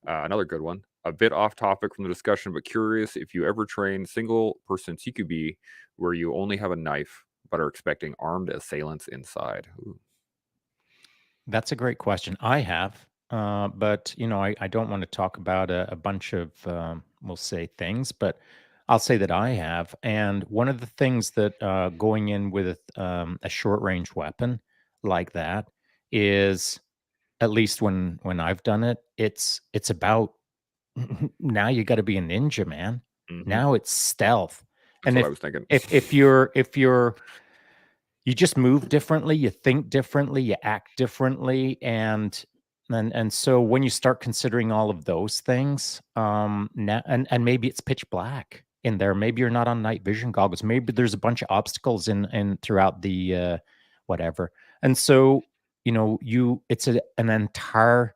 Another good one. A bit off topic from the discussion, but curious if you ever train single person CQB where you only have a knife but are expecting armed assailants inside. Ooh. That's a great question. I have, but I don't want to talk about a bunch of, we'll say things, but I'll say that I have. And one of the things that going in with a short range weapon like that is, at least when I've done it, it's about now you got to be a ninja, man. Hmm. Now it's stealth, That's and what I if was thinking. if you're you just move differently, you think differently, you act differently, and so when you start considering all of those things, now and maybe it's pitch black in there, maybe you're not on night vision goggles, maybe there's a bunch of obstacles in throughout the whatever, and so it's an entire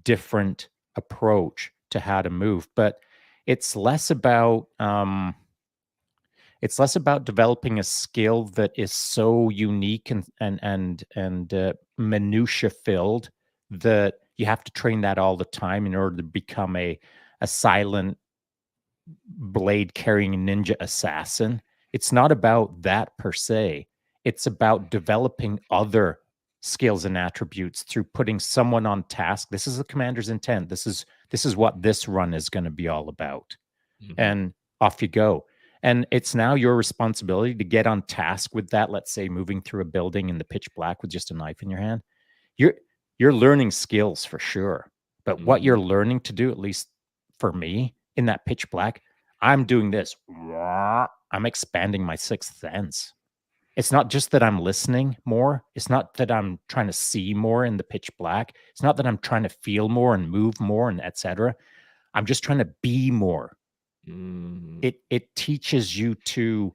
different approach to how to move, but it's less about um it's less about developing a skill that is so unique and minutia filled that you have to train that all the time in order to become a silent blade carrying ninja assassin. It's not about that per se. It's about developing other skills and attributes through putting someone on task. This is the commander's intent. This is what this run is going to be all about, Hmm. and off you go. And it's now your responsibility to get on task with that. Let's say moving through a building in the pitch black with just a knife in your hand. You're you're learning skills for sure. But what Hmm. you're learning to do, at least for me, in that pitch black, I'm doing this. I'm expanding my sixth sense. It's not just that I'm listening more. It's not that I'm trying to see more in the pitch black. It's not that I'm trying to feel more and move more and etc. I'm just trying to be more. Mm. It teaches you to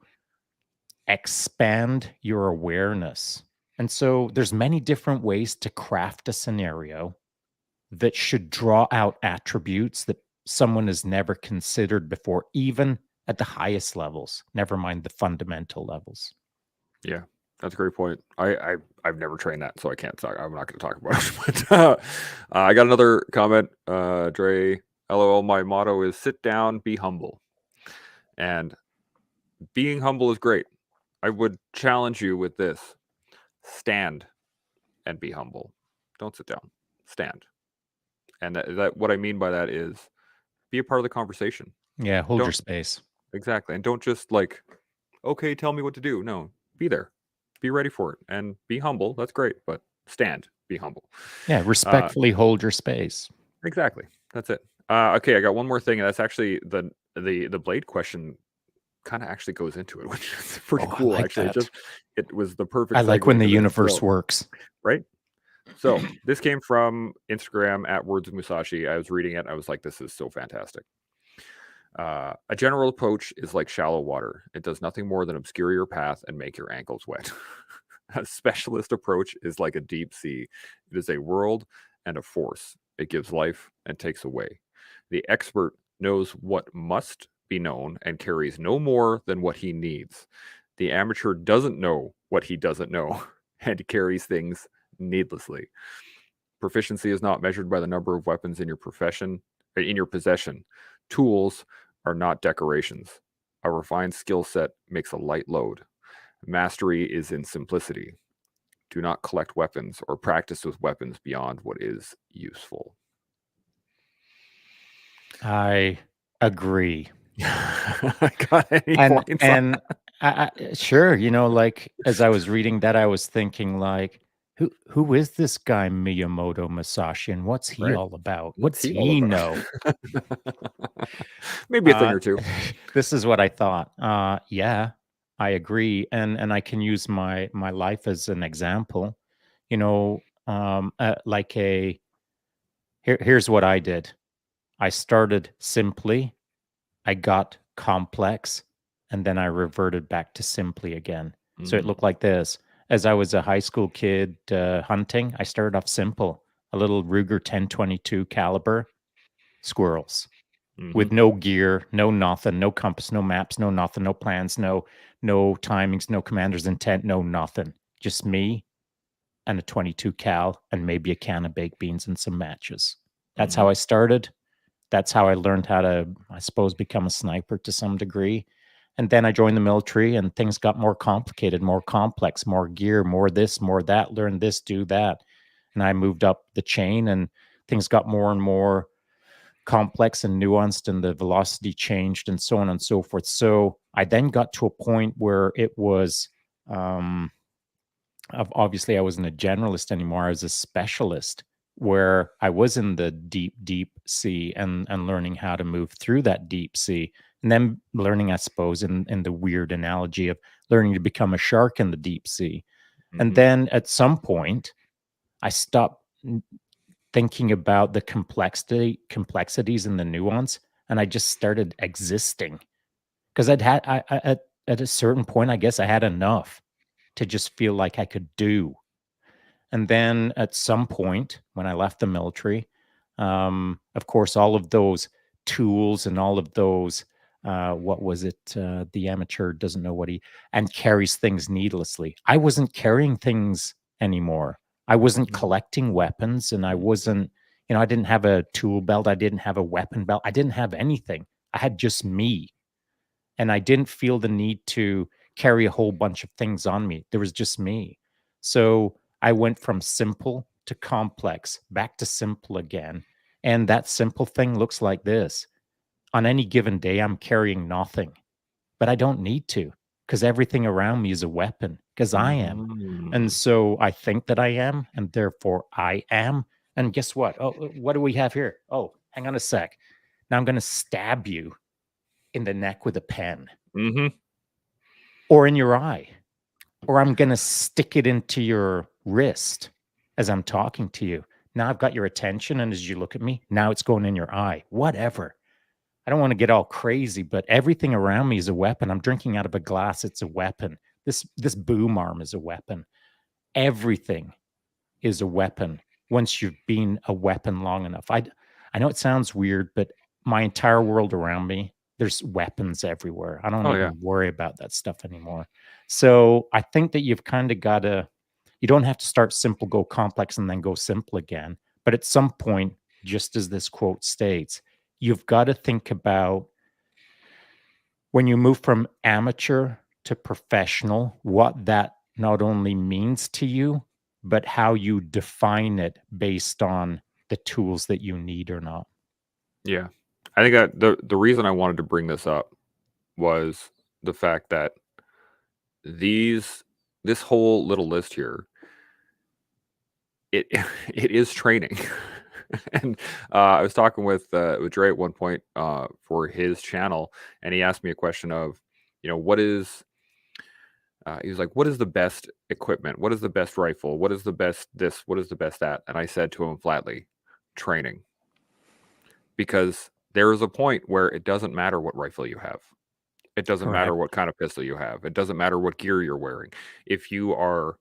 expand your awareness. And so there's many different ways to craft a scenario that should draw out attributes that someone has never considered before, even at the highest levels, never mind the fundamental levels. Yeah, that's a great point. I've never trained that, so I can't talk. I'm not going to talk about it. But I got another comment. Dre, LOL. My motto is sit down, be humble, and being humble is great. I would challenge you with this: stand and be humble. Don't sit down. Stand. And that what I mean by that is be a part of the conversation. Yeah, hold your Don't space. exactly, and don't just like, okay, tell me what to do. No, be there, be ready for it, and be humble. That's great, but stand, be humble. Yeah, Uh, respectfully hold your space. exactly. That's it. Okay, I got one more thing, and that's actually the blade question. Kind of actually goes into it, which is pretty Oh, I cool. like Actually, that. it was the I perfect like segue when the into this. universe So, works. right. So this came from Instagram at Words of Musashi. I was reading it. I was like, this is so fantastic. A general approach is like shallow water. It does nothing more than obscure your path and make your ankles wet. A specialist approach is like a deep sea. It is a world and a force. It gives life and takes away. The expert knows what must be known and carries no more than what he needs. The amateur doesn't know what he doesn't know and carries things needlessly. Proficiency is not measured by the number of weapons in your possession. Tools are not decorations. A refined skill set makes a light load. Mastery is in simplicity. Do not collect weapons or practice with weapons beyond what is useful. I agree. Got any points on And sure, like as I was reading that, I was thinking like, who is this guy Miyamoto Musashi, and what's that? he Right? all about? What's What's he all he about? know? Maybe a thing or two. This is what I thought. Yeah, I agree, and I can use my life as an example. Like here's what I did. I started simply, I got complex, and then I reverted back to simply again. So it Mm-hmm. looked like this. As I was a high school kid hunting, I started off simple, a little Ruger 1022 caliber, squirrels Mm-hmm. with no gear, no nothing, no compass, no maps, no nothing, no plans, no timings, no commander's intent, no nothing. Just me and a 22 cal and maybe a can of baked beans and some matches. That's Mm-hmm. how I started. That's how I learned how to, I suppose, become a sniper to some degree. And then I joined the military and things got more complicated, more complex, more gear, more this, more that, learn this, do that. And I moved up the chain and things got more and more complex and nuanced and the velocity changed and so on and so forth. So I then got to a point where it was um, obviously I wasn't a generalist anymore. I was a specialist where I was in the deep, deep sea and learning how to move through that deep sea. And then learning, I suppose, in the weird analogy of learning to become a shark in the deep sea. And Mm-hmm. then at some point, I stopped thinking about the complexities and the nuance, and I just started existing because at a certain point, I guess I had enough to just feel like I could do. And then at some point, when I left the military, of course, all of those tools and all of those, what was it? The amateur doesn't know what he, and carries things needlessly. I wasn't carrying things anymore. I wasn't collecting weapons and I wasn't, I didn't have a tool belt. I didn't have a weapon belt. I didn't have anything. I had just me. And I didn't feel the need to carry a whole bunch of things on me. There was just me. So I went from simple to complex, back to simple again. And that simple thing looks like this. On any given day, I'm carrying nothing, but I don't need to because everything around me is a weapon because I am. And Mm-hmm. so I think that I am, and therefore I am. And guess what? Oh, what do we have here? Oh, hang on a sec. Now I'm going to stab you in the neck with a pen Mm-hmm. or in your eye, or I'm going to stick it into your wrist as I'm talking to you. Now I've got your attention. And as you look at me, now it's going in your eye, whatever. I don't want to get all crazy, but everything around me is a weapon. I'm drinking out of a glass. It's a weapon. This boom arm is a weapon. Everything is a weapon once you've been a weapon long enough. I know it sounds weird, but my entire world around me, there's weapons everywhere. I don't Oh yeah. even worry about that stuff anymore. So I think that you've kind of got to, you don't have to start simple, go complex, and then go simple again. But at some point, just as this quote states, you've got to think about when you move from amateur to professional, what that not only means to you, but how you define it based on the tools that you need or not. Yeah. I think that the reason I wanted to bring this up was the fact that this whole little list here, it it is training. And I was talking with Dre at one point for his channel, and he asked me a question of, what is he was like, "What is the best equipment? What is the best rifle? What is the best this? What is the best that?" And I said to him flatly, "Training." Because there is a point where it doesn't matter what rifle you have. It doesn't matter Correct. what kind of pistol you have. It doesn't matter what gear you're wearing. If you are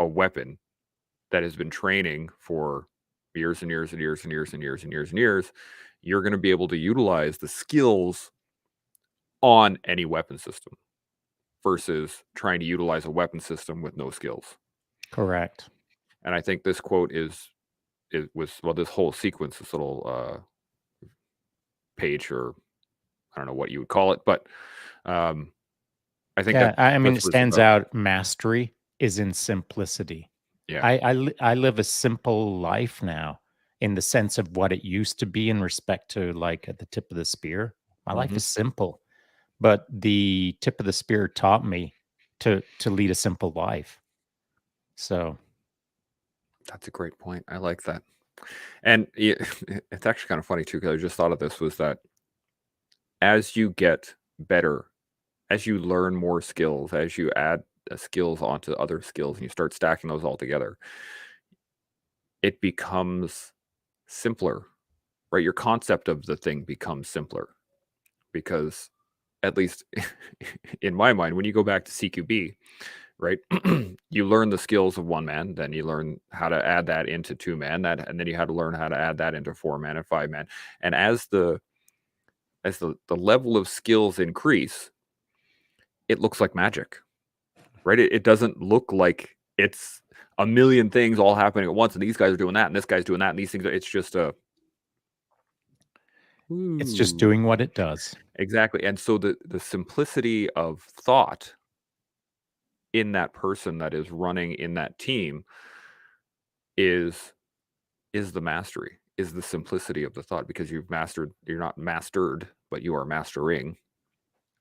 a weapon that has been training for years and years and years and years and years and years and years, you're going to be able to utilize the skills on any weapon system versus trying to utilize a weapon system with no skills. Correct. And I think this quote well, this whole sequence, this little page, or I don't know what you would call it, but um, I think that Yeah, I mean, this it was stands out. Mastery is in simplicity. yeah. I live a simple life now in the sense of what it used to be in respect to like at the tip of the spear. My life Mhm. is simple, but the tip of the spear taught me to lead a simple life. So That's a great point. I like that. And it's actually kind of funny too, because I just thought of this, was that as you get better, as you learn more skills, as you add skills onto other skills and you start stacking those all together, it becomes simpler, right? Your concept of the thing becomes simpler because, at least in my mind, when you go back to CQB, right? You learn the skills of one man, then you learn how to add that into two man, and then you had to learn how to add that into four man and five man. And as the level of skills increase, it looks like magic, right? It doesn't look like it's a million things all happening at once, and these guys are doing that, and this guy's doing that, and these things. It's just a it's just ooh, doing what it does. exactly. And so the simplicity of thought in that person that is running in that team is is the mastery, is the simplicity of the thought, because you're not mastered, but you are mastering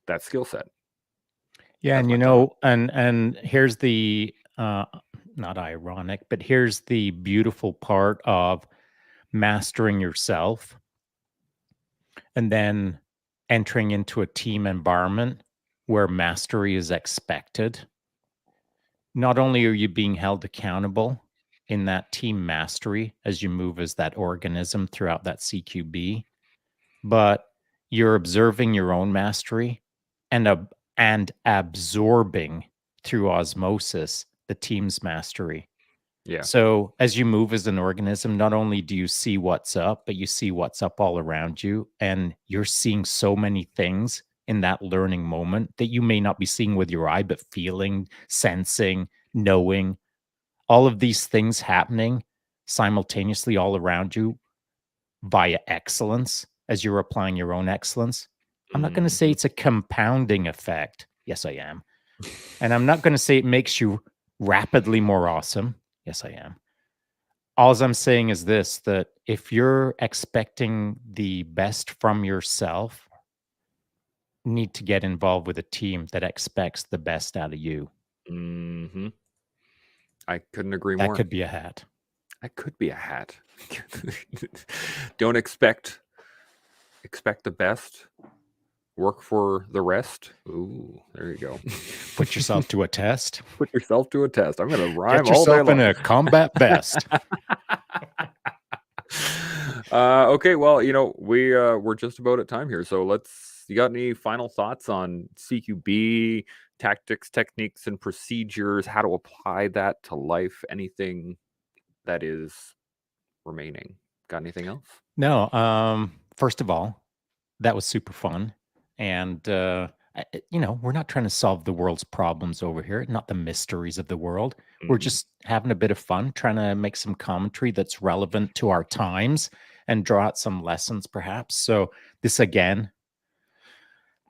that skill set. Yeah, That's and my thought. and here's the not ironic, but here's the beautiful part of mastering yourself and then entering into a team environment where mastery is expected. Not only are you being held accountable in that team mastery as you move as that organism throughout that CQB, but you're observing your own mastery and and absorbing through osmosis the team's mastery. Yeah. So as you move as an organism, not only do you see what's up, but you see what's up all around you, and you're seeing so many things in that learning moment that you may not be seeing with your eye, but feeling, sensing, knowing, all of these things happening simultaneously all around you via excellence as you're applying your own excellence. I'm not going to say Mhm. it's a compounding effect. Yes, I am. And I'm not going to say it makes you rapidly more awesome. Yes, I am. All I'm saying is this, that if you're expecting the best from yourself, you need to get involved with a team that expects the best out of you. Mhm. I couldn't agree That more. could be a hat. That could be a hat. Don't expect the best, work for the rest. Ooh, there you go. Put yourself to a test. Put yourself to a test. I'm gonna rhyme Get all day yourself in long. a combat vest. Okay, well, we're just about at time here, so you got any final thoughts on CQB, tactics, techniques, and procedures, how to apply that to life, anything that is remaining? Got anything else? No, first of all, that was super fun. And, we're not trying to solve the world's problems over here, not the mysteries of the world. We're Mhm, just having a bit of fun, trying to make some commentary that's relevant to our times and draw out some lessons, perhaps. So, this again,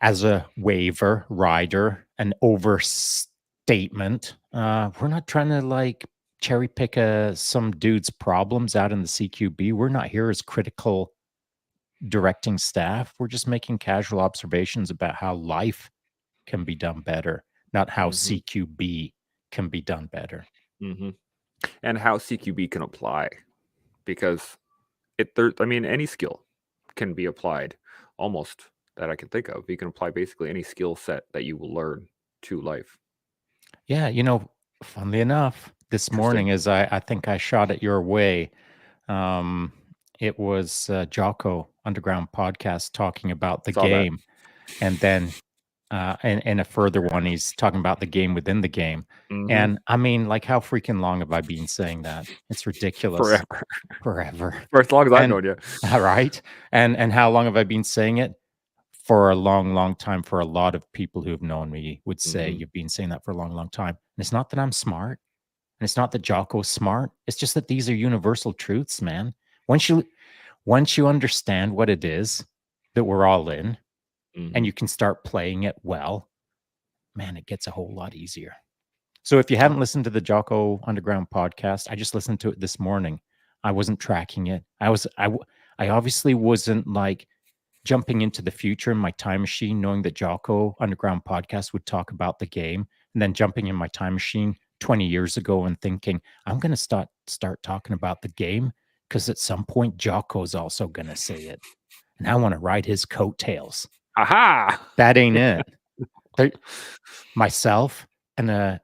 as a waiver, rider, an overstatement, we're not trying to like cherry pick some dude's problems out in the CQB. We're not here as critical directing staff. We're just making casual observations about how life can be done better, not how mhm, CQB can be done better. mhm. And how CQB can apply, because any skill can be applied, almost, that I can think of. You can apply basically any skill set that you will learn to life. Yeah, funnily enough, this Interesting. morning as I think I shot it your way, um, it was Jocko Underground podcast talking about the Saw that. game, and then and a further one, he's talking about the game within the game. Mhm. And I mean, like, how freaking long have I been saying that? It's ridiculous. Forever. Forever. For as long as I've And known you. right? And how long have I been saying it? For a long, long time. For a lot of people who have known me would say Mhm. you've been saying that for a long, long time. And it's not that I'm smart, and it's not that Jocko's smart. It's just that these are universal truths, man. Once you once you understand what it is that we're all in, and Mhm. you can start playing it well, man, it gets a whole lot easier. So if you haven't Oh, listened to the Jocko Underground podcast, I just listened to it this morning. I wasn't tracking it. I obviously wasn't like jumping into the future in my time machine, knowing that Jocko Underground podcast would talk about the game, and then jumping in my time machine 20 years ago and thinking, I'm going to start talking about the game because at some point Jocko's also going to say it. And I want to ride his coattails. aha! That ain't it. There, myself and a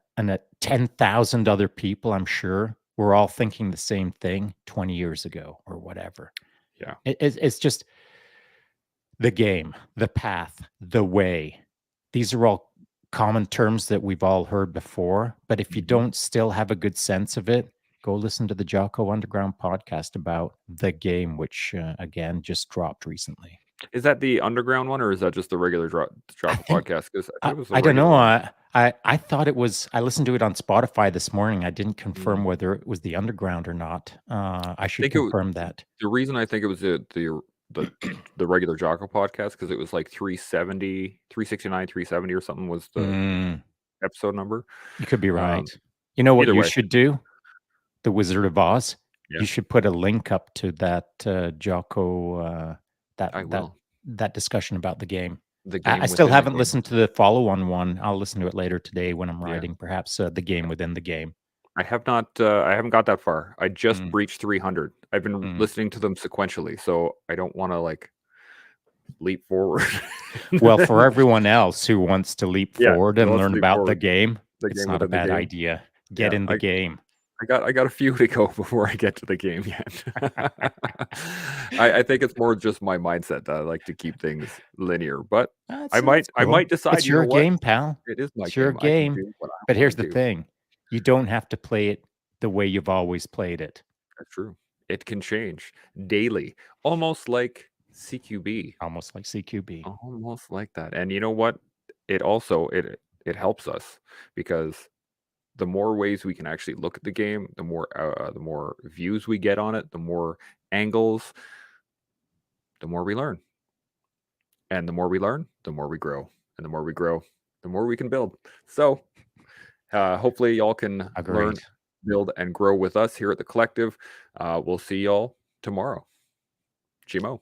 10,000 other people, I'm sure, we're all thinking the same thing 20 years ago or whatever. Yeah. It's just the game, the path, the way. These are all common terms that we've all heard before. But if you Mhm. don't still have a good sense of it, go listen to the Jocko Underground podcast about the game, which again just dropped recently. Is that the underground one, or is that just the regular I Jocko think podcast? 'Cause I think it was the I don't regular know. one. I thought it was. I listened to it on Spotify this morning. I didn't confirm Mm. whether it was the underground or not. I I should think it w confirm that. the reason I think it was the the regular Jocko podcast because it was like 370, 369, 370 or something was the Mm, episode number. you could be right. Um, You know what Either you way, should do? The Wizard of Oz. yeah, You should put a link up to that Jocko that I that will. that discussion about the game. The I game still within the haven't game. listened to the follow-on one. I'll listen to it later today when I'm Yeah. riding. Perhaps the game within the game. I haven't got that far. I just Mm, breached 300. I've been mm. listening to them sequentially, so I don't wanna, like, leap forward. Well, for everyone else who wants to leap Yeah, forward so and let's learn leap about the forward. game, The it's game not a within the bad game. idea. Get Yeah, in the game. I got a few to go before I get to the game yet. I think it's more just my mindset that I like to keep things linear, but That's I cool. might decide, It's you know your what? game, pal. It is my It's your game. I can game. do what I But here's want the to. thing. You don't have to play it the way you've always played it. That's true. It can change daily, almost like CQB, Almost like CQB. almost like that. And you know what? It also it helps us because the more ways we can actually look at the game, the more views we get on it, the more angles, the more we learn. And the more we learn, the more we grow. And the more we grow, the more we can build. So hopefully y'all can learn, Agreed. build, and grow with us here at the collective. We'll see y'all tomorrow. Chimo.